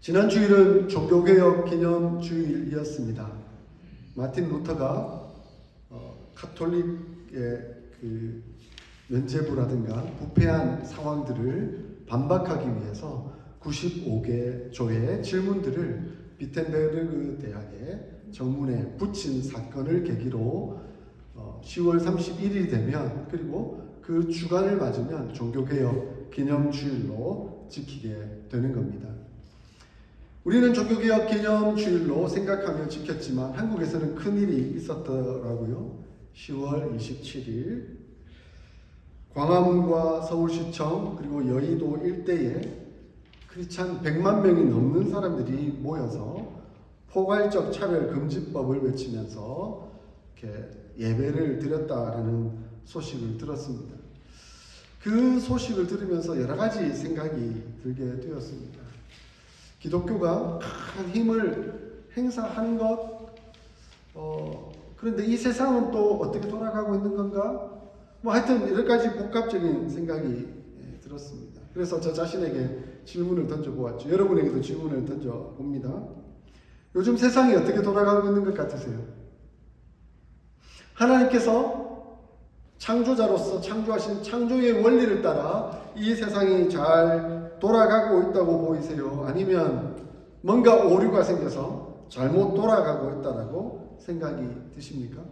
지난 주일은 종교개혁 기념주일이었습니다. 마틴 루터가 카톨릭의 그 면죄부라든가 부패한 상황들을 반박하기 위해서 95개 조의 질문들을 비텐베르그 대학의 정문에 붙인 사건을 계기로 10월 31일이 되면, 그리고 그 주간을 맞으면 종교개혁 기념주일로 지키게 되는 겁니다. 우리는 종교개혁 기념주일로 생각하며 지켰지만 한국에서는 큰일이 있었더라고요. 10월 27일 광화문과 서울시청 그리고 여의도 일대에 크리스찬 100만 명이 넘는 사람들이 모여서 포괄적 차별금지법을 외치면서 이렇게 예배를 드렸다라는 소식을 들었습니다. 그 소식을 들으면서 여러 가지 생각이 들게 되었습니다. 기독교가 큰 힘을 행사하는 것, 그런데 이 세상은 또 어떻게 돌아가고 있는 건가? 하여튼 여러 가지 복합적인 생각이 들었습니다. 그래서 저 자신에게 질문을 던져보았죠. 여러분에게도 질문을 던져봅니다. 요즘 세상이 어떻게 돌아가고 있는 것 같으세요? 하나님께서 창조자로서 창조하신 창조의 원리를 따라 이 세상이 잘 돌아가고 있다고 보이세요? 아니면 뭔가 오류가 생겨서 잘못 돌아가고 있다고 생각이 드십니까?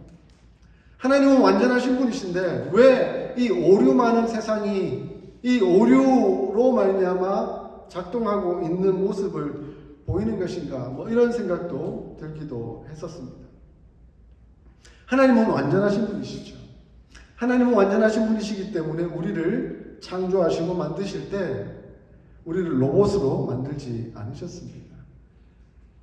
하나님은 완전하신 분이신데 왜 이 오류 많은 세상이 이 오류로 말미암아 작동하고 있는 모습을 보이는 것인가? 이런 생각도 들기도 했었습니다. 하나님은 완전하신 분이시죠. 하나님은 완전하신 분이시기 때문에 우리를 창조하시고 만드실 때 우리를 로봇으로 만들지 않으셨습니다.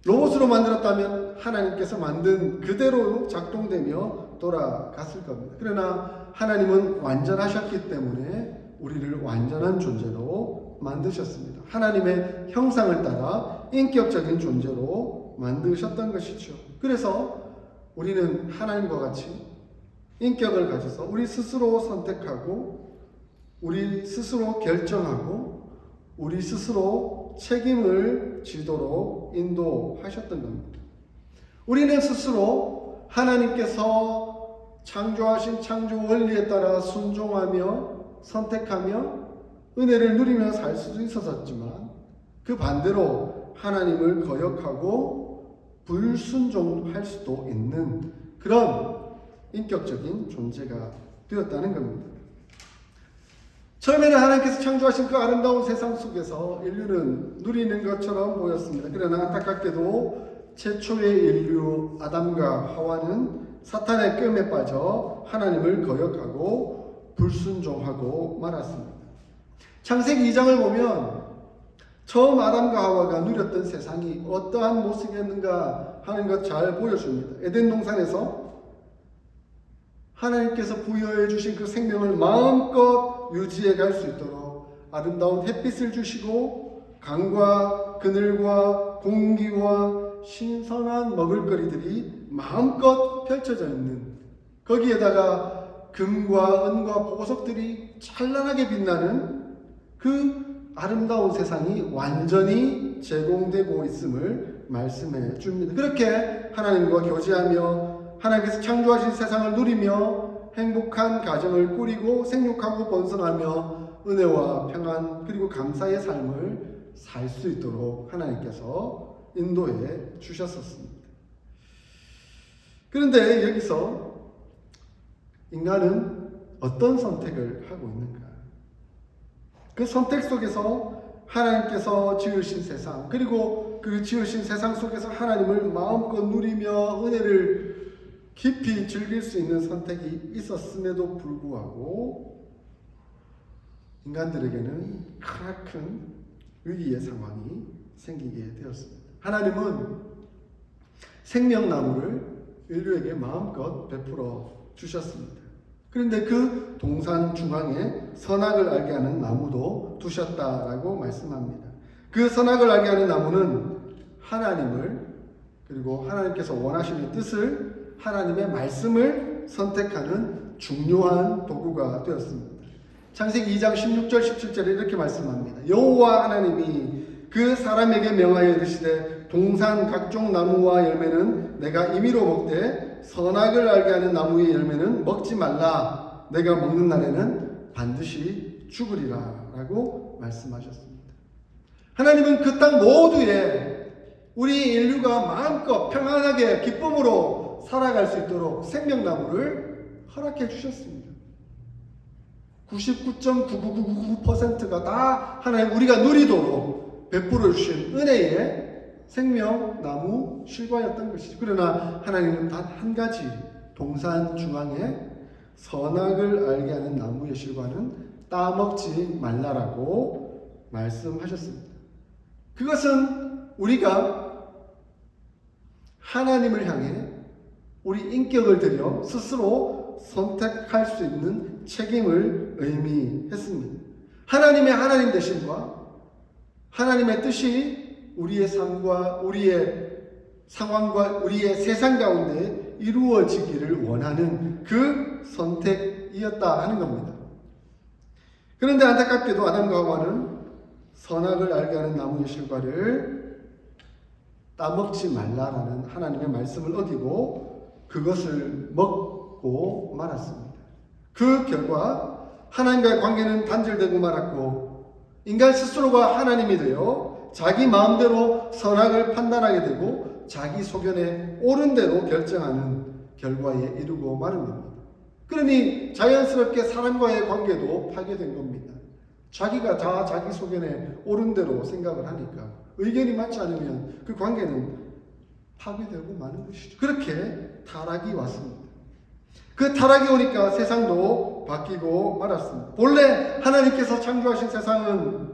로봇으로 만들었다면 하나님께서 만든 그대로 작동되며 돌아갔을 겁니다. 그러나 하나님은 완전하셨기 때문에 우리를 완전한 존재로 만드셨습니다. 하나님의 형상을 따라 인격적인 존재로 만드셨던 것이죠. 그래서 우리는 하나님과 같이 인격을 가져서 우리 스스로 선택하고 우리 스스로 결정하고 우리 스스로 책임을 지도록 인도하셨던 겁니다. 우리는 스스로 하나님께서 창조하신 창조 원리에 따라 순종하며 선택하며 은혜를 누리며 살 수도 있었지만 그 반대로 하나님을 거역하고 불순종할 수도 있는 그런 인격적인 존재가 되었다는 겁니다. 처음에는 하나님께서 창조하신 그 아름다운 세상 속에서 인류는 누리는 것처럼 보였습니다. 그러나 안타깝게도 최초의 인류 아담과 하와는 사탄의 끔에 빠져 하나님을 거역하고 불순종하고 말았습니다. 창세기 2장을 보면 처음 아담과 하와가 누렸던 세상이 어떠한 모습이었는가 하는 것 잘 보여줍니다. 에덴 동산에서 하나님께서 부여해 주신 그 생명을 마음껏 유지해 갈 수 있도록 아름다운 햇빛을 주시고 강과 그늘과 공기와 신선한 먹을거리들이 마음껏 펼쳐져 있는, 거기에다가 금과 은과 보석들이 찬란하게 빛나는 그 아름다운 세상이 완전히 제공되고 있음을 말씀해 줍니다. 그렇게 하나님과 교제하며 하나님께서 창조하신 세상을 누리며 행복한 가정을 꾸리고 생육하고 번성하며 은혜와 평안 그리고 감사의 삶을 살 수 있도록 하나님께서 인도해 주셨었습니다. 그런데 여기서 인간은 어떤 선택을 하고 있는가? 그 선택 속에서 하나님께서 지으신 세상, 그리고 그 지으신 세상 속에서 하나님을 마음껏 누리며 은혜를 깊이 즐길 수 있는 선택이 있었음에도 불구하고 인간들에게는 크나큰 위기의 상황이 생기게 되었습니다. 하나님은 생명나무를 인류에게 마음껏 베풀어 주셨습니다. 그런데 그 동산 중앙에 선악을 알게 하는 나무도 두셨다라고 말씀합니다. 그 선악을 알게 하는 나무는 하나님을, 그리고 하나님께서 원하시는 뜻을, 하나님의 말씀을 선택하는 중요한 도구가 되었습니다. 창세기 2장 16절 17절에 이렇게 말씀합니다. 여호와 하나님이 그 사람에게 명하여 이르시되 동산 각종 나무와 열매는 내가 임의로 먹되 선악을 알게 하는 나무의 열매는 먹지 말라. 내가 먹는 날에는 반드시 죽으리라 라고 말씀하셨습니다. 하나님은 그 땅 모두에 우리 인류가 마음껏 평안하게 기쁨으로 살아갈 수 있도록 생명나무를 허락해 주셨습니다. 99.99999%가 다 하나님 우리가 누리도록 베풀어 주신 은혜의 생명나무 실과였던 것이죠. 그러나 하나님은 단 한 가지 동산 중앙에 선악을 알게 하는 나무의 실과는 따먹지 말라라고 말씀하셨습니다. 그것은 우리가 하나님을 향해 우리 인격을 들여 스스로 선택할 수 있는 책임을 의미했습니다. 하나님의 하나님 되심과 하나님의 뜻이 우리의 삶과 우리의 상황과 우리의 세상 가운데 이루어지기를 원하는 그 선택이었다 하는 겁니다. 그런데 안타깝게도 아담과 하와는 선악을 알게 하는 나무의 실과를 따먹지 말라라는 하나님의 말씀을 어기고 그것을 먹고 말았습니다. 그 결과 하나님과의 관계는 단절되고 말았고 인간 스스로가 하나님이 되어 자기 마음대로 선악을 판단하게 되고 자기 소견에 옳은 대로 결정하는 결과에 이르고 마는 겁니다. 그러니 자연스럽게 사람과의 관계도 파괴된 겁니다. 자기가 다 자기 소견에 옳은 대로 생각을 하니까 의견이 맞지 않으면 그 관계는 파괴되고 마는 것이죠. 그렇게 타락이 왔습니다. 그 타락이 오니까 세상도 바뀌고 말았습니다. 본래 하나님께서 창조하신 세상은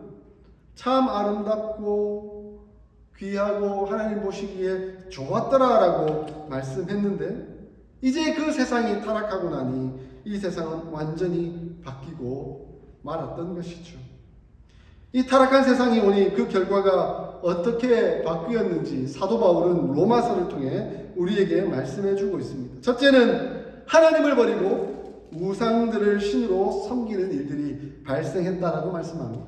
참 아름답고 귀하고 하나님 보시기에 좋았더라라고 말씀했는데 이제 그 세상이 타락하고 나니 이 세상은 완전히 바뀌고 말았던 것이죠. 이 타락한 세상이 오니 그 결과가 어떻게 바뀌었는지 사도 바울은 로마서를 통해 우리에게 말씀해 주고 있습니다. 첫째는 하나님을 버리고 우상들을 신으로 섬기는 일들이 발생했다라고 말씀합니다.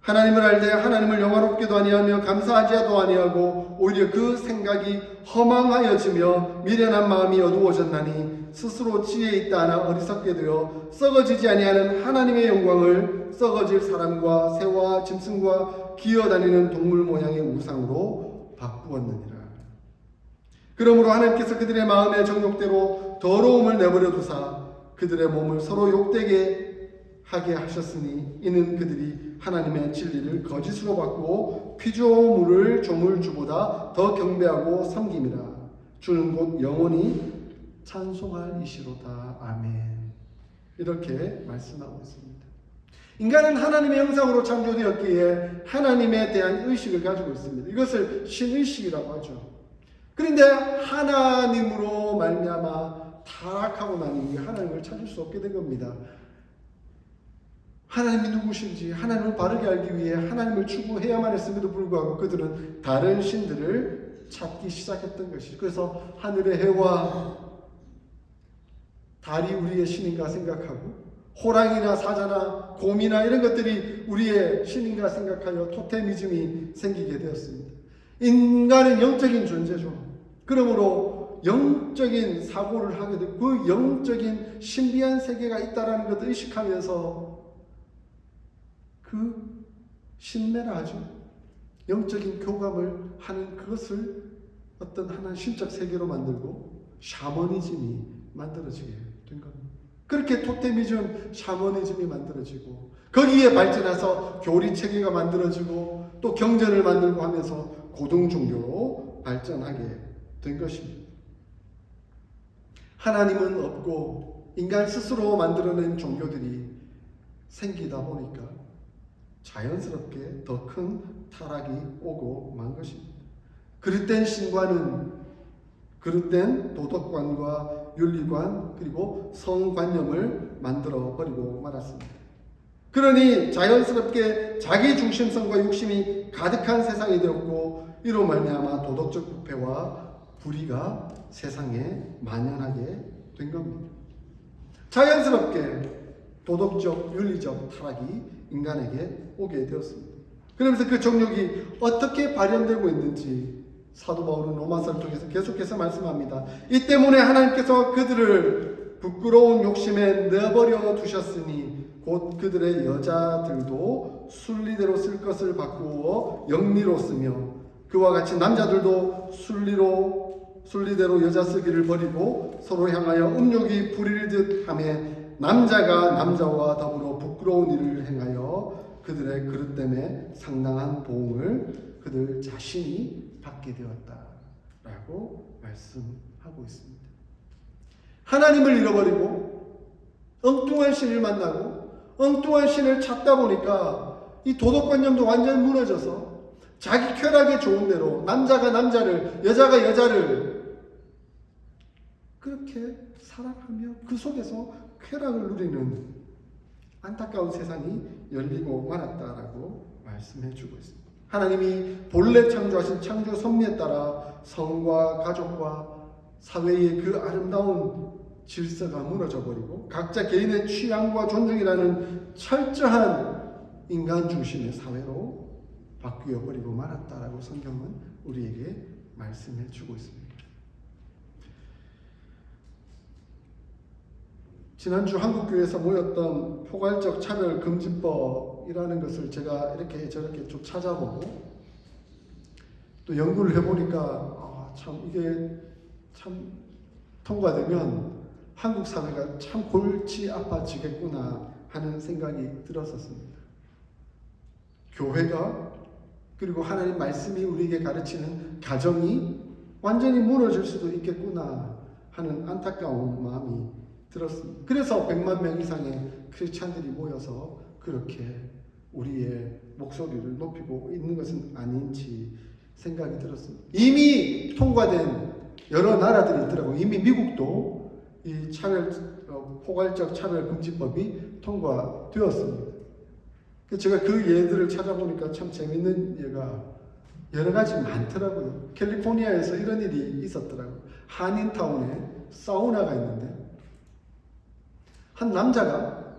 하나님을 알되 하나님을 영화롭게도 아니하며 감사하지도 아니하고 오히려 그 생각이 허망하여지며 미련한 마음이 어두워졌나니 스스로 지혜 있다 하나 어리석게 되어 썩어지지 아니하는 하나님의 영광을 썩어질 사람과 새와 짐승과 기어다니는 동물 모양의 우상으로 바꾸었느니라. 그러므로 하나님께서 그들의 마음의 정욕대로 더러움을 내버려 두사 그들의 몸을 서로 욕되게 하게 하셨으니 이는 그들이 하나님의 진리를 거짓으로 바꾸고 피조물을 조물주보다 더 경배하고 섬김이라. 주는 곧 영원히 찬송할 이시로다. 아멘. 이렇게 말씀하고 있습니다. 인간은 하나님의 형상으로 창조되었기에 하나님에 대한 의식을 가지고 있습니다. 이것을 신의식이라고 하죠. 그런데 하나님으로 말미암아 타락하고 나니 하나님을 찾을 수 없게 된 겁니다. 하나님이 누구신지 하나님을 바르게 알기 위해 하나님을 추구해야만 했음에도 불구하고 그들은 다른 신들을 찾기 시작했던 것이죠. 그래서 하늘의 해와 달이 우리의 신인가 생각하고 호랑이나 사자나 곰이나 이런 것들이 우리의 신인가 생각하여 토테미즘이 생기게 되었습니다. 인간은 영적인 존재죠. 그러므로 영적인 사고를 하게 되고 그 영적인 신비한 세계가 있다는 것을 의식하면서 그 신매라 하죠. 영적인 교감을 하는 그것을 어떤 하나의 신적 세계로 만들고 샤머니즘이 만들어지게 된 겁니다. 그렇게 토테미즘, 샤머니즘이 만들어지고 거기에 발전해서 교리 체계가 만들어지고 또 경전을 만들고 하면서 고등 종교로 발전하게 된 것입니다. 하나님은 없고 인간 스스로 만들어낸 종교들이 생기다 보니까 자연스럽게 더 큰 타락이 오고 만 것입니다. 그릇된 신과는 그릇된 도덕관과 윤리관 그리고 성관념을 만들어 버리고 말았습니다. 그러니 자연스럽게 자기 중심성과 욕심이 가득한 세상이 되었고 이로 말미암아 도덕적 부패와 불의가 세상에 만연하게 된 겁니다. 자연스럽게 도덕적, 윤리적 타락이 인간에게 오게 되었습니다. 그러면서 그 정욕이 어떻게 발현되고 있는지 사도 바울은 로마서를 통해서 계속해서 말씀합니다. 이 때문에 하나님께서 그들을 부끄러운 욕심에 내버려 두셨으니 곧 그들의 여자들도 순리대로 쓸 것을 바꾸어 영리로 쓰며 그와 같이 남자들도 순리대로 여자 쓰기를 버리고 서로 향하여 음욕이 부릴 듯 하며 남자가 남자와 더불어 부끄러운 일을 행하여 그들의 그릇 때문에 상당한 보응을 그들 자신이 받게 되었다라고 말씀하고 있습니다. 하나님을 잃어버리고 엉뚱한 신을 만나고 엉뚱한 신을 찾다 보니까 이 도덕관념도 완전히 무너져서 자기 쾌락에 좋은 대로 남자가 남자를 여자가 여자를 그렇게 살아가며 그 속에서 쾌락을 누리는 안타까운 세상이 열리고 말았다라고 말씀해 주고 있습니다. 하나님이 본래 창조하신 창조 섭리에 따라 성과 가족과 사회의 그 아름다운 질서가 무너져 버리고 각자 개인의 취향과 존중이라는 철저한 인간 중심의 사회로 바뀌어 버리고 말았다라고 성경은 우리에게 말씀해 주고 있습니다. 지난주 한국교회에서 모였던 포괄적 차별 금지법이라는 것을 제가 이렇게 저렇게 쭉 찾아보고 또 연구를 해보니까 이게 참 통과되면 한국 사회가 참 골치 아파지겠구나 하는 생각이 들었었습니다. 교회가 그리고 하나님 말씀이 우리에게 가르치는 가정이 완전히 무너질 수도 있겠구나 하는 안타까운 마음이 들었습니다. 그래서 100만 명 이상의 크리스찬들이 모여서 그렇게 우리의 목소리를 높이고 있는 것은 아닌지 생각이 들었습니다. 이미 통과된 여러 나라들이 있더라고요. 이미 미국도 이 포괄적 차별금지법이 통과되었습니다. 제가 그 예들을 찾아보니까 참 재밌는 예가 여러 가지 많더라고요. 캘리포니아에서 이런 일이 있었더라고요. 한인타운에 사우나가 있는데 한 남자가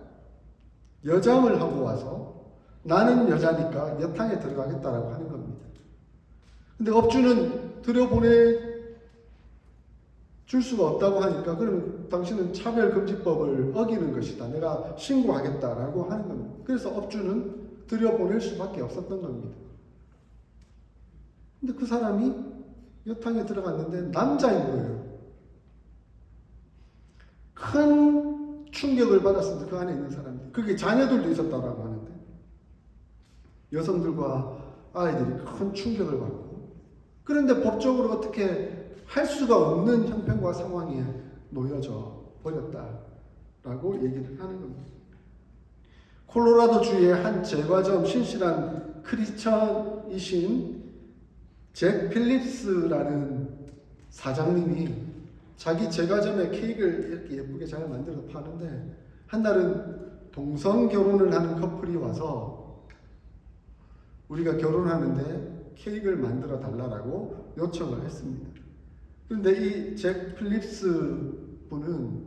여장을 하고 와서 나는 여자니까 여탕에 들어가겠다라고 하는 겁니다. 근데 업주는 들여보내 줄 수가 없다고 하니까 그러면 당신은 차별금지법을 어기는 것이다. 내가 신고하겠다라고 하는 겁니다. 그래서 업주는 들여보낼 수밖에 없었던 겁니다. 근데 그 사람이 여탕에 들어갔는데 남자인 거예요. 큰 충격을 받았습니다. 그 안에 있는 사람들이. 그게 자녀들도 있었다라고 하는데 여성들과 아이들이 큰 충격을 받고 그런데 법적으로 어떻게 할 수가 없는 형편과 상황에 놓여져 버렸다라고 얘기를 하는 겁니다. 콜로라도주의 한 제과점 신실한 크리스천이신 잭 필립스라는 사장님이 자기 제과점에 케이크를 이렇게 예쁘게 잘 만들어서 파는데 한 날은 동성 결혼을 하는 커플이 와서 우리가 결혼하는데 케이크를 만들어 달라고 요청을 했습니다. 그런데 이 잭 필립스 분은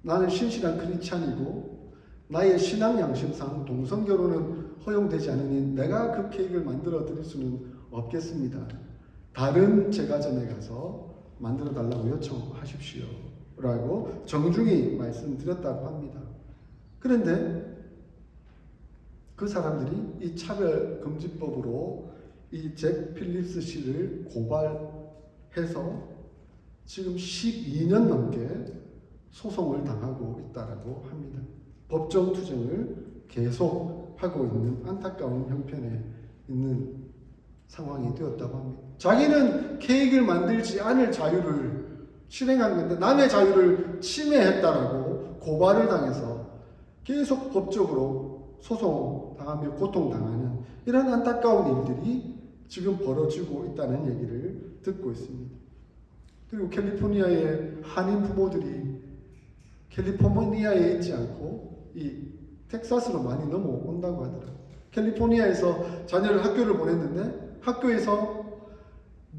나는 신실한 크리스찬이고 나의 신앙 양심상 동성 결혼은 허용되지 않으니 내가 그 케이크를 만들어 드릴 수는 없겠습니다. 다른 제과점에 가서 만들어 달라고 요청하십시오 라고 정중히 말씀드렸다고 합니다. 그런데 그 사람들이 이 차별금지법으로 이 잭 필립스 씨를 고발해서 지금 12년 넘게 소송을 당하고 있다고 합니다. 법정 투쟁을 계속 하고 있는 안타까운 형편에 있는 상황이 되었다고 합니다. 자기는 케이크를 만들지 않을 자유를 실행한 건데 남의 자유를 침해했다라고 고발을 당해서 계속 법적으로 소송당하며 고통당하는 이런 안타까운 일들이 지금 벌어지고 있다는 얘기를 듣고 있습니다. 그리고 캘리포니아의 한인 부모들이 캘리포니아에 있지 않고 이 텍사스로 많이 넘어온다고 하더라고요. 캘리포니아에서 자녀를 학교를 보냈는데 학교에서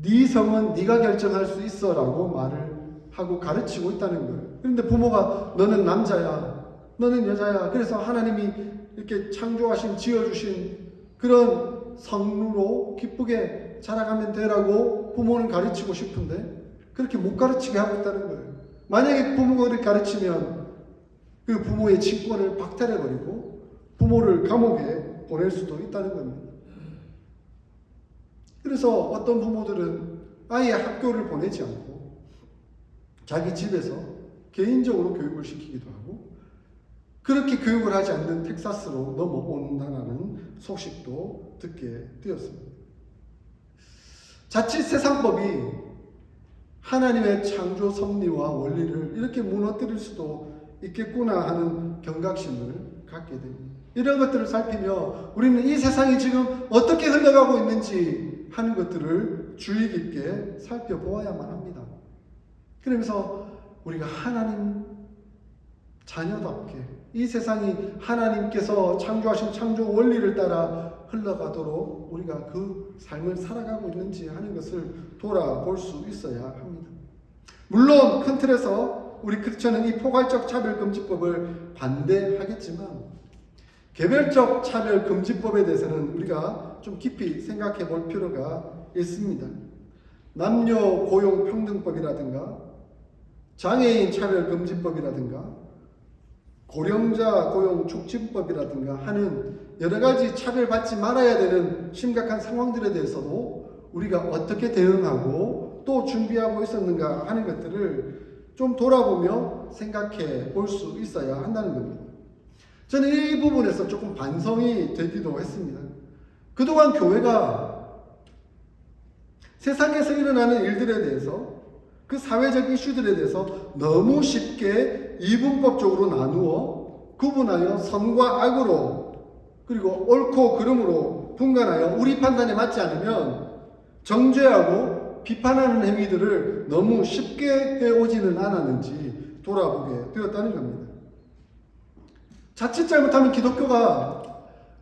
네 성은 네가 결정할 수 있어 라고 말을 하고 가르치고 있다는 거예요. 그런데 부모가 너는 남자야 너는 여자야 그래서 하나님이 이렇게 창조하신 지어주신 그런 성루로 기쁘게 자라가면 되라고 부모는 가르치고 싶은데 그렇게 못 가르치게 하고 있다는 거예요. 만약에 부모를 가르치면 그 부모의 친권을 박탈해버리고 부모를 감옥에 보낼 수도 있다는 겁니다. 그래서 어떤 부모들은 아예 학교를 보내지 않고 자기 집에서 개인적으로 교육을 시키기도 하고 그렇게 교육을 하지 않는 텍사스로 넘어온다는 소식도 듣게 되었습니다. 자칫 세상법이 하나님의 창조 섭리와 원리를 이렇게 무너뜨릴 수도 있겠구나 하는 경각심을 갖게 됩니다. 이런 것들을 살피며 우리는 이 세상이 지금 어떻게 흘러가고 있는지 하는 것들을 주의 깊게 살펴보아야만 합니다. 그러면서 우리가 하나님 자녀답게 이 세상이 하나님께서 창조하신 창조 원리를 따라 흘러가도록 우리가 그 삶을 살아가고 있는지 하는 것을 돌아볼 수 있어야 합니다. 물론 큰 틀에서 우리 크리스천은 이 포괄적 차별금지법을 반대하겠지만 개별적 차별금지법에 대해서는 우리가 좀 깊이 생각해 볼 필요가 있습니다. 남녀 고용평등법이라든가 장애인 차별금지법이라든가 고령자 고용촉진법이라든가 하는 여러 가지 차별받지 말아야 되는 심각한 상황들에 대해서도 우리가 어떻게 대응하고 또 준비하고 있었는가 하는 것들을 좀 돌아보며 생각해 볼 수 있어야 한다는 겁니다. 저는 이 부분에서 조금 반성이 되기도 했습니다. 그동안 교회가 세상에서 일어나는 일들에 대해서 그 사회적 이슈들에 대해서 너무 쉽게 이분법적으로 나누어 구분하여 선과 악으로 그리고 옳고 그름으로 분간하여 우리 판단에 맞지 않으면 정죄하고 비판하는 행위들을 너무 쉽게 해오지는 않았는지 돌아보게 되었다는 겁니다. 자칫 잘못하면 기독교가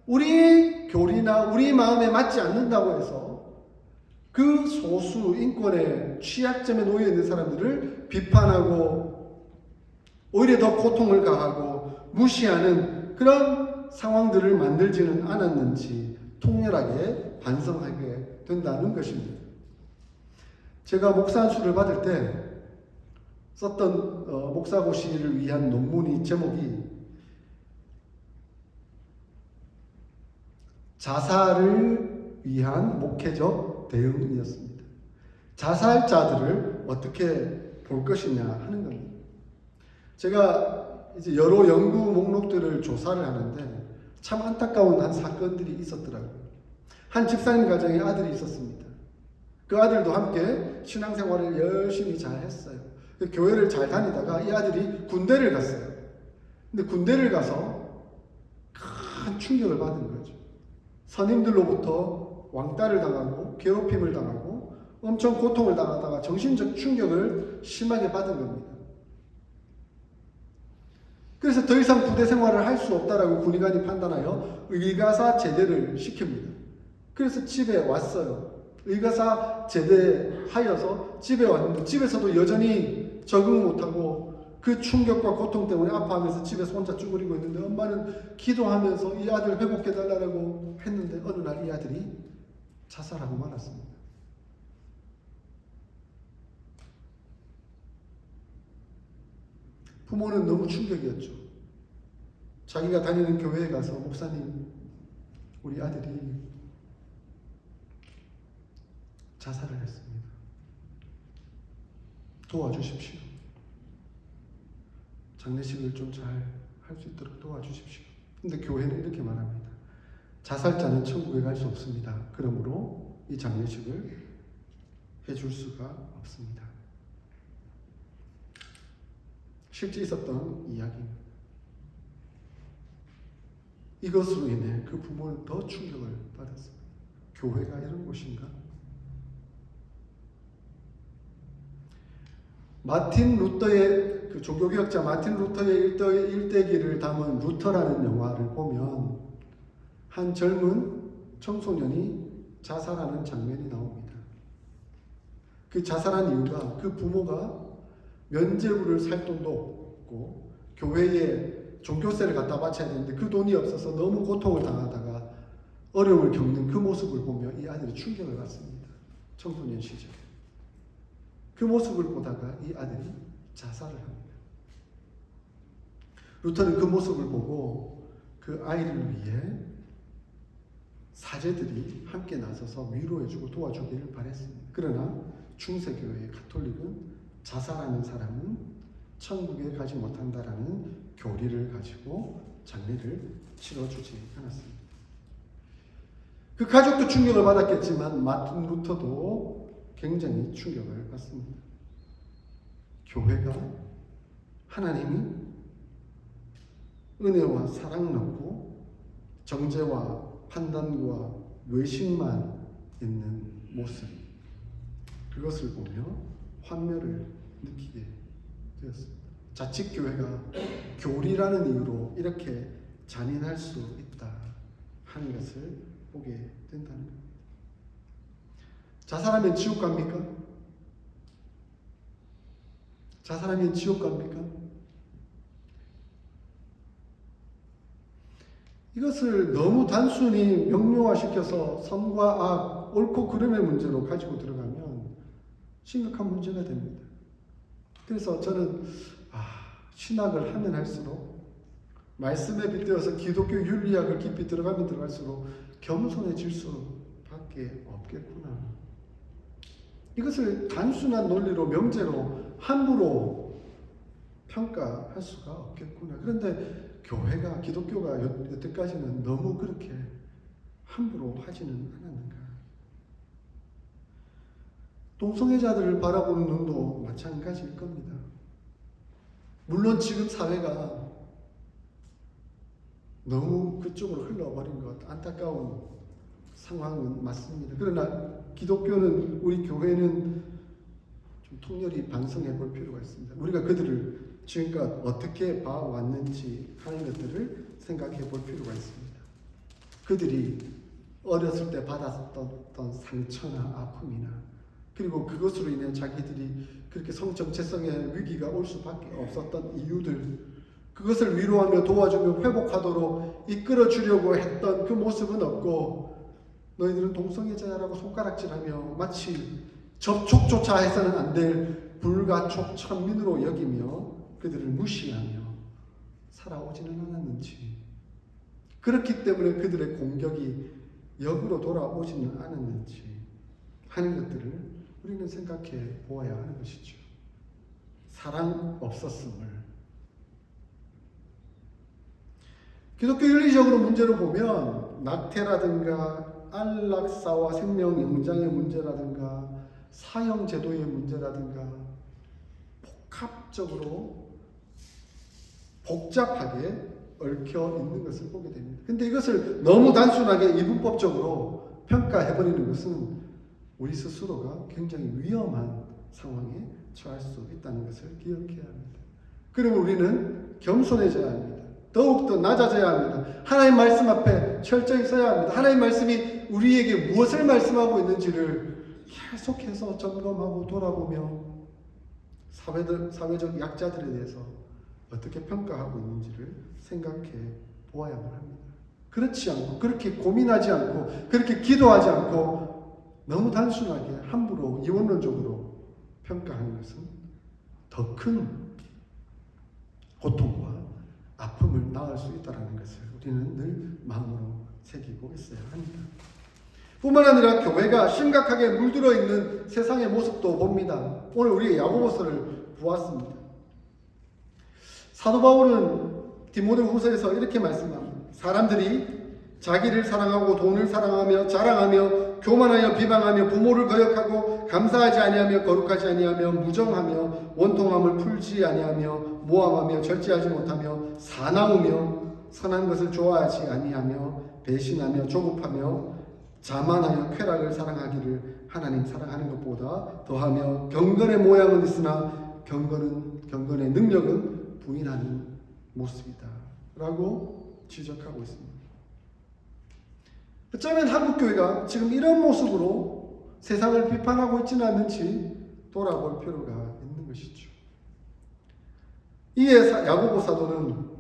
우리 교리나 우리 마음에 맞지 않는다고 해서 그 소수 인권의 취약점에 놓여 있는 사람들을 비판하고 오히려 더 고통을 가하고 무시하는 그런 상황들을 만들지는 않았는지 통렬하게 반성하게 된다는 것입니다. 제가 목사 안수를 받을 때 썼던 목사고시를 위한 논문이 제목이 자살을 위한 목회적 대응이었습니다. 자살자들을 어떻게 볼 것이냐 하는 겁니다. 제가 이제 여러 연구 목록들을 조사를 하는데 참 안타까운 한 사건들이 있었더라고요. 한 집사님 가정에 아들이 있었습니다. 그 아들도 함께 신앙생활을 열심히 잘 했어요. 교회를 잘 다니다가 이 아들이 군대를 갔어요. 근데 군대를 가서 큰 충격을 받은 거죠. 선임들로부터 왕따를 당하고 괴롭힘을 당하고 엄청 고통을 당하다가 정신적 충격을 심하게 받은 겁니다. 그래서 더 이상 부대 생활을 할 수 없다라고 군의관이 판단하여 의가사 제대를 시킵니다. 그래서 집에 왔어요. 의가사 제대하여서 집에 왔는데 집에서도 여전히 적응 못하고 그 충격과 고통 때문에 아파하면서 집에서 혼자 쭈그리고 있는데 엄마는 기도하면서 이 아들 회복해달라고 했는데 어느 날 이 아들이 자살하고 말았습니다. 부모는 너무 충격이었죠. 자기가 다니는 교회에 가서 목사님, 우리 아들이 자살을 했습니다. 도와주십시오. 장례식을 좀 잘 할 수 있도록 도와주십시오. 근데 교회는 이렇게 말합니다. 자살자는 천국에 갈 수 없습니다. 그러므로 이 장례식을 해줄 수가 없습니다. 실제 있었던 이야기입니다. 이것으로 인해 그 부모는 더 충격을 받았습니다. 교회가 이런 곳인가? 마틴 루터의 그 종교개혁자 마틴 루터의 일대기를 담은 루터라는 영화를 보면 한 젊은 청소년이 자살하는 장면이 나옵니다. 그 자살한 이유가 그 부모가 면죄부를 살 돈도 없고 교회에 종교세를 갖다 바쳐야 되는데 그 돈이 없어서 너무 고통을 당하다가 어려움을 겪는 그 모습을 보며 이 아들이 충격을 받습니다. 청소년 시절에. 그 모습을 보다가 이 아들이 자살을 합니다. 루터는 그 모습을 보고 그 아이를 위해 사제들이 함께 나서서 위로해주고 도와주기를 바랬습니다. 그러나 중세교회의 가톨릭은 자살하는 사람은 천국에 가지 못한다라는 교리를 가지고 장례를 치러주지 않았습니다. 그 가족도 충격을 받았겠지만 마틴 루터도 굉장히 충격을 받습니다. 교회가 하나님이 은혜와 사랑 넣고 정죄와 판단과 외식만 있는 모습, 그것을 보며 환멸을 느끼게 되었습니다. 자칫 교회가 교리라는 이유로 이렇게 잔인할 수 있다 하는 것을 보게 된다는 겁니다. 자살하면 지옥 갑니까? 자살하면 지옥 갑니까? 이것을 너무 단순히 명료화시켜서 선과 악, 옳고 그름의 문제로 가지고 들어가면 심각한 문제가 됩니다. 그래서 저는 신학을 하면 할수록 말씀에 빗대어서 기독교 윤리학을 깊이 들어가면 들어갈수록 겸손해질 수밖에 없겠구나. 이것을 단순한 논리로 명제로 함부로 평가할 수가 없겠구나. 그런데 교회가, 기독교가 여태까지는 너무 그렇게 함부로 하지는 않았는가. 동성애자들을 바라보는 눈도 마찬가지일 겁니다. 물론 지금 사회가 너무 그쪽으로 흘러버린 것, 안타까운 상황은 맞습니다. 그러나 기독교는, 우리 교회는 좀 통렬히 반성해 볼 필요가 있습니다. 우리가 그들을 지금껏 어떻게 봐왔는지 하는 것들을 생각해 볼 필요가 있습니다. 그들이 어렸을 때 받았던 상처나 아픔이나, 그리고 그것으로 인해 자기들이 그렇게 성정체성의 위기가 올 수밖에 없었던 이유들, 그것을 위로하며 도와주며 회복하도록 이끌어 주려고 했던 그 모습은 없고, 너희들은 동성애자라고 손가락질하며 마치 접촉조차 해서는 안 될 불가촉 천민으로 여기며 그들을 무시하며 살아오지는 않았는지, 그렇기 때문에 그들의 공격이 역으로 돌아오지는 않았는지 하는 것들을 우리는 생각해 보아야 하는 것이죠. 사랑 없었음을. 기독교 윤리적으로 문제로 보면 낙태라든가 안락사와 생명 영장의 문제라든가 사형제도의 문제라든가 복합적으로 복잡하게 얽혀 있는 것을 보게 됩니다. 근데 이것을 너무 단순하게 이분법적으로 평가해버리는 것은 우리 스스로가 굉장히 위험한 상황에 처할 수 있다는 것을 기억해야 합니다. 그리고 우리는 겸손해져야 합니다. 더욱더 낮아져야 합니다. 하나님 말씀 앞에 철저히 서야 합니다. 하나님 말씀이 우리에게 무엇을 말씀하고 있는지를 계속해서 점검하고 돌아보며 사회적 약자들에 대해서 어떻게 평가하고 있는지를 생각해 보아야만 합니다. 그렇지 않고, 그렇게 고민하지 않고, 그렇게 기도하지 않고 너무 단순하게 함부로 이원론적으로 평가하는 것은 더 큰 고통과 아픔을 낳을 수 있다는 것을 우리는 늘 마음으로 새기고 있어야 합니다. 뿐만 아니라 교회가 심각하게 물들어 있는 세상의 모습도 봅니다. 오늘 우리 야고보서를 보았습니다. 사도 바울은 디모데후서에서 이렇게 말씀합니다. 사람들이 자기를 사랑하고 돈을 사랑하며 자랑하며 교만하여 비방하며 부모를 거역하고 감사하지 아니하며 거룩하지 아니하며 무정하며 원통함을 풀지 아니하며 모함하며 절제하지 못하며 사나우며 선한 것을 좋아하지 아니하며 배신하며 조급하며 자만하여 쾌락을 사랑하기를 하나님 사랑하는 것보다 더하며 경건의 모양은 있으나 경건의 능력은 부인하는 모습이다 라고 지적하고 있습니다. 어쩌면 한국교회가 지금 이런 모습으로 세상을 비판하고 있지는 않는지 돌아볼 필요가 있는 것이죠. 이에 야고보 사도는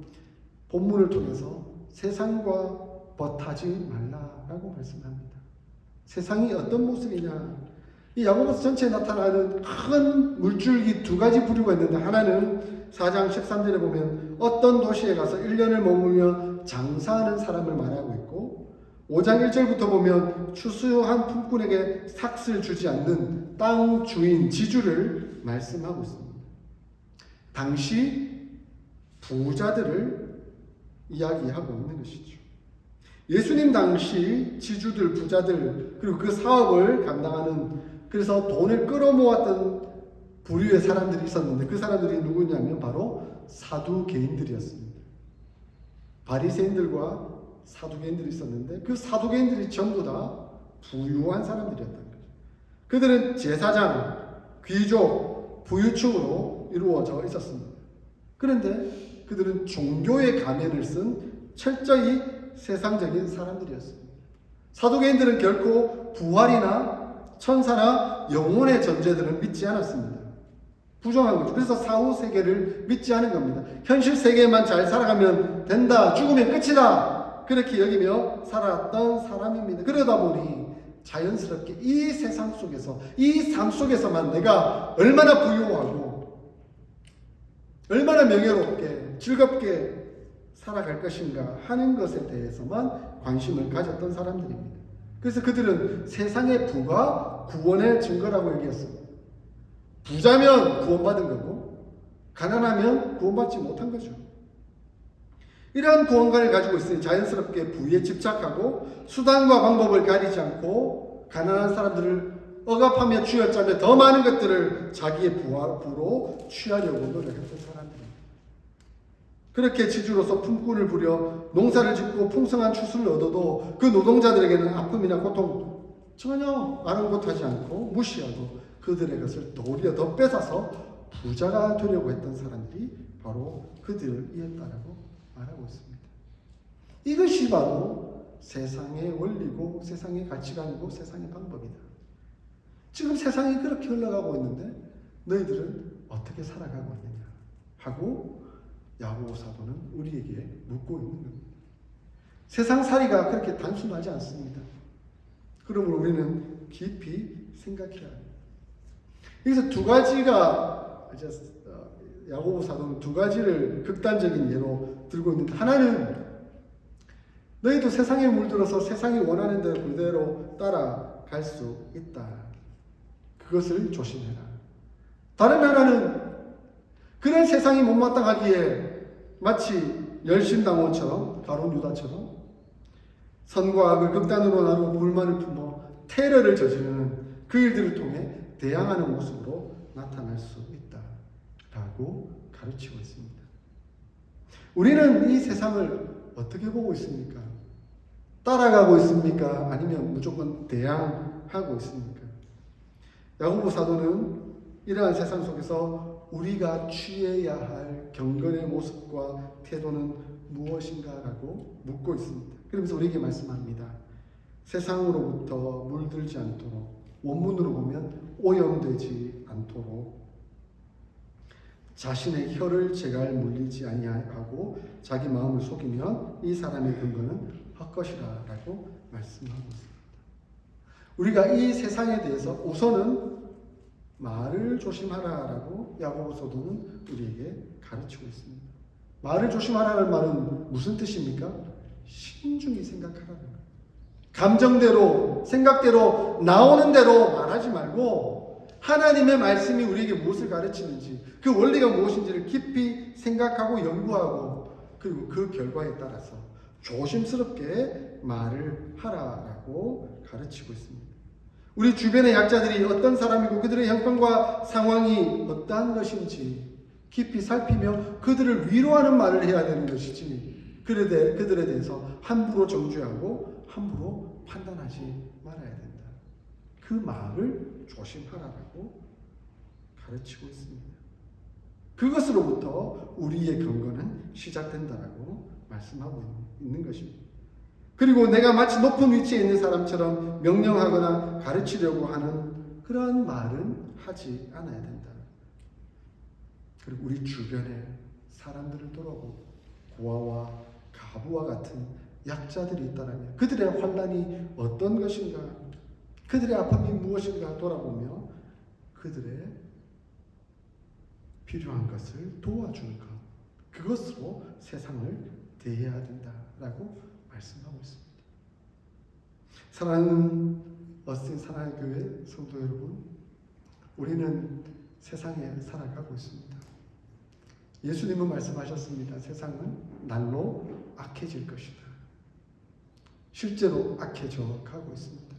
본문을 통해서 세상과 벗하지 말라 라고 말씀합니다. 세상이 어떤 모습이냐? 이 야고보서 전체에 나타나는 큰 물줄기 두 가지 부류가 있는데, 하나는 4장 13절에 보면 어떤 도시에 가서 1년을 머물며 장사하는 사람을 말하고 있고, 5장 1절부터 보면 추수한 품꾼에게 삭슬 주지 않는 땅 주인 지주를 말씀하고 있습니다. 당시 부자들을 이야기하고 있는 것이죠. 예수님 당시 지주들, 부자들, 그리고 그 사업을 감당하는, 그래서 돈을 끌어모았던 부류의 사람들이 있었는데, 그 사람들이 누구냐면 바로 사두개인들이었습니다. 바리새인들과 사두개인들이 있었는데, 그 사두개인들이 전부 다 부유한 사람들이었던 거죠. 그들은 제사장, 귀족, 부유층으로 이루어져 있었습니다. 그런데 그들은 종교의 가면을 쓴 철저히 세상적인 사람들이었습니다. 사두개인들은 결코 부활이나 천사나 영혼의 존재들은 믿지 않았습니다. 부정한 거죠. 그래서 사후 세계를 믿지 않은 겁니다. 현실 세계만 잘 살아가면 된다, 죽으면 끝이다, 그렇게 여기며 살았던 사람입니다. 그러다 보니 자연스럽게 이 세상 속에서, 이 삶 속에서만 내가 얼마나 부유하고 얼마나 명예롭게 즐겁게 살아갈 것인가 하는 것에 대해서만 관심을 가졌던 사람들입니다. 그래서 그들은 세상의 부가 구원의 증거라고 얘기했습니다. 부자면 구원받은 거고 가난하면 구원받지 못한 거죠. 이러한 구원관을 가지고 있으니 자연스럽게 부에 집착하고 수단과 방법을 가리지 않고 가난한 사람들을 억압하며 쥐어짜며 더 많은 것들을 자기의 부로 취하려고 노력했던 사람들입니다. 그렇게 지주로서 품꾼을 부려 농사를 짓고 풍성한 추수를 얻어도 그 노동자들에게는 아픔이나 고통 전혀 아랑곳하지 않고 무시하고 그들의 것을 오히려 더 뺏어서 부자가 되려고 했던 사람들이 바로 그들이었다라고 말하고 있습니다. 이것이 바로 세상의 원리고 세상의 가치관이고 세상의 방법이다. 지금 세상이 그렇게 흘러가고 있는데 너희들은 어떻게 살아가고 있느냐 하고 야고보 사도는 우리에게 묻고 있는 겁니다. 세상살이가 그렇게 단순하지 않습니다. 그러므로 우리는 깊이 생각해야 합니다. 여기서 두 가지가, 야고보 사도는 두 가지를 극단적인 예로 들고 있는데, 하나는 너희도 세상에 물들어서 세상이 원하는 대로 그대로 따라갈 수 있다. 그것을 조심해라. 다른 하나는 그런 세상이 못마땅하기에 마치 열심당원처럼, 가룟 유다처럼 선과 악을 극단으로 나누고 불만을 품어 테러를 저지르는 그 일들을 통해 대항하는 모습으로 나타날 수 있다라고 가르치고 있습니다. 우리는 이 세상을 어떻게 보고 있습니까? 따라가고 있습니까? 아니면 무조건 대항하고 있습니까? 야고보 사도는 이러한 세상 속에서 우리가 취해야 할 경건의 모습과 태도는 무엇인가라고 묻고 있습니다. 그러면서 우리에게 말씀합니다. 세상으로부터 물들지 않도록, 원문으로 보면 오염되지 않도록 자신의 혀를 제갈 물리지 아니하고 자기 마음을 속이면 이 사람의 근거는 헛것이라라고 말씀하고 있습니다. 우리가 이 세상에 대해서 우선은 말을 조심하라라고 야고보 사도는 우리에게 가르치고 있습니다. 말을 조심하라는 말은 무슨 뜻입니까? 신중히 생각하라는 거예요. 감정대로, 생각대로, 나오는 대로 말하지 말고 하나님의 말씀이 우리에게 무엇을 가르치는지, 그 원리가 무엇인지를 깊이 생각하고 연구하고, 그리고 그 결과에 따라서 조심스럽게 말을 하라라고 가르치고 있습니다. 우리 주변의 약자들이 어떤 사람이고 그들의 형편과 상황이 어떠한 것인지 깊이 살피며 그들을 위로하는 말을 해야 되는 것이지, 그들에 대해서 함부로 정죄하고 함부로 판단하지 말아야 된다. 그 말을 조심하라고 가르치고 있습니다. 그것으로부터 우리의 경건은 시작된다라고 말씀하고 있는 것입니다. 그리고 내가 마치 높은 위치에 있는 사람처럼 명령하거나 가르치려고 하는 그러한 말은 하지 않아야 된다. 그리고 우리 주변에 사람들을 돌아보고 고아와 가부와 같은 약자들이 있다라면 그들의 환난이 어떤 것인가, 그들의 아픔이 무엇인가 돌아보며 그들의 필요한 것을 도와주는 것, 그것으로 세상을 대해야 된다라고 말씀하고 있습니다. 사랑하는 어스틴 사랑의 교회 성도 여러분, 우리는 세상에 살아가고 있습니다. 예수님은 말씀하셨습니다. 세상은 날로 악해질 것이다. 실제로 악해져 가고 있습니다.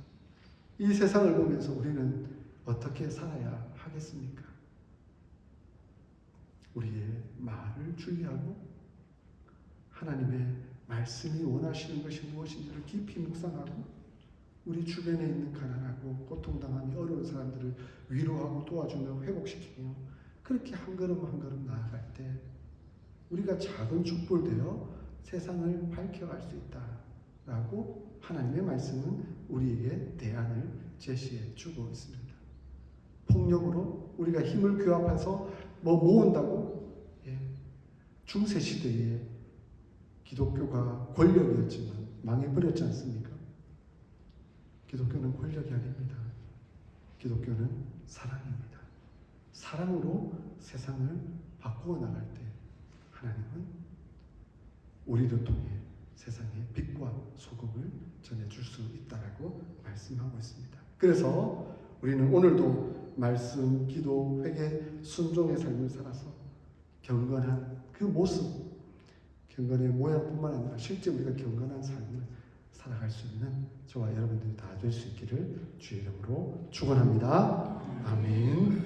이 세상을 보면서 우리는 어떻게 살아야 하겠습니까? 우리의 말을 주의하고 하나님의 말씀이 원하시는 것이 무엇인지를 깊이 묵상하고 우리 주변에 있는 가난하고 고통당하며 어려운 사람들을 위로하고 도와주며 회복시키며 그렇게 한 걸음 한 걸음 나아갈 때 우리가 작은 촛불되어 세상을 밝혀갈 수 있다라고 하나님의 말씀은 우리에게 대안을 제시해 주고 있습니다. 폭력으로 우리가 힘을 규합해서 뭐 모은다고 중세시대에 기독교가 권력이었지만 망해버렸지 않습니까? 기독교는 권력이 아닙니다. 기독교는 사랑입니다. 사랑으로 세상을 바꾸어 나갈 때 하나님은 우리를 통해 세상에 빛과 소금을 전해줄 수 있다라고 말씀하고 있습니다. 그래서 우리는 오늘도 말씀, 기도, 회개, 순종의 삶을 살아서 경건한 그 모습, 경건의 모양뿐만 아니라 실제 우리가 경건한 삶을 살아갈 수 있는 저와 여러분들이 다 될 수 있기를 주의 이름으로 축원합니다. 아멘.